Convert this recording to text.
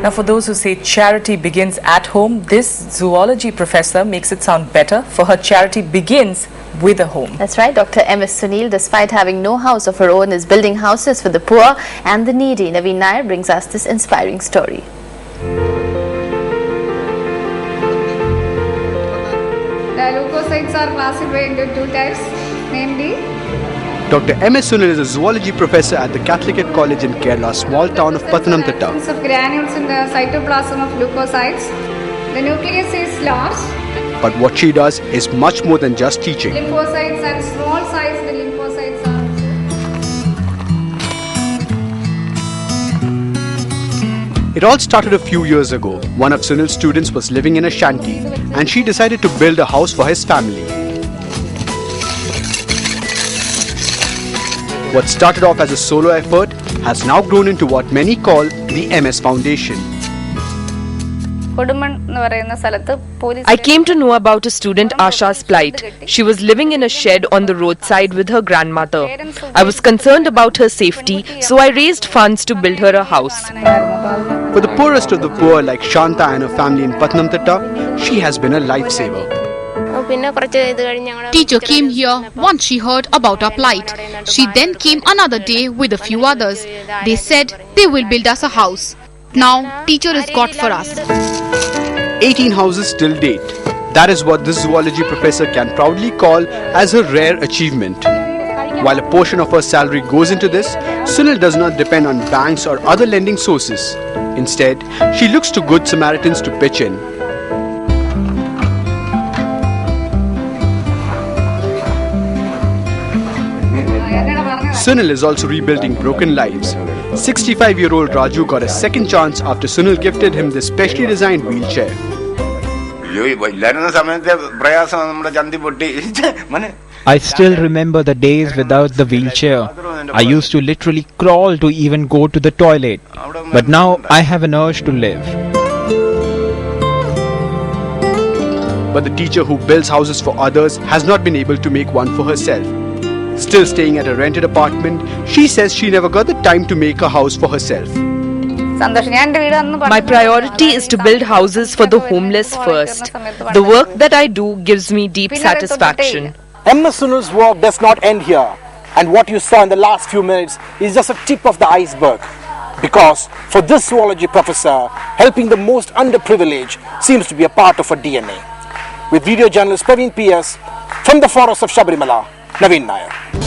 Now, for those who say charity begins at home, this zoology professor makes it sound better, for her charity begins with a home. That's right. Dr. M.S. Sunil, despite having no house of her own, is building houses for the poor and the needy. Naveen Nair brings us this inspiring story. The leukocytes are classified into two types, namely Dr. M.S. Sunil is a zoology professor at the Catholic College in Kerala's small town of Pathanamthitta. of granules in the cytoplasm of leukocytes. The nucleus is large. But what she does is much more than just teaching. Lymphocytes and small size the lymphocytes are. It all started a few years ago. One of Sunil's students was living in a shanty and she decided to build a house for his family. What started off as a solo effort has now grown into what many call the MS Foundation. I came to know about a student, Asha's plight. She was living in a shed on the roadside with her grandmother. I was concerned about her safety, so I raised funds to build her a house. For the poorest of the poor like Shanta and her family in Pathanamthitta, she has been a lifesaver. Teacher came here once she heard about our plight. She then came another day with a few others. They said they will build us a house. Now, teacher is God for us. 18 houses till date. That is what this zoology professor can proudly call as a rare achievement. While a portion of her salary goes into this, Sunil does not depend on banks or other lending sources. Instead, she looks to good Samaritans to pitch in. Sunil is also rebuilding broken lives. 65-year-old Raju got a second chance after Sunil gifted him this specially designed wheelchair. I still remember the days without the wheelchair. I used to literally crawl to even go to the toilet. But now I have an urge to live. But the teacher who builds houses for others has not been able to make one for herself. Still staying at a rented apartment, she says she never got the time to make a house for herself. My priority is to build houses for the homeless first. The work that I do gives me deep satisfaction. MS Sunil's work does not end here, and what you saw in the last few minutes is just a tip of the iceberg. Because for this zoology professor, helping the most underprivileged seems to be a part of her DNA. With video journalist Praveen PS from the forests of Sabarimala, Naveen Nair.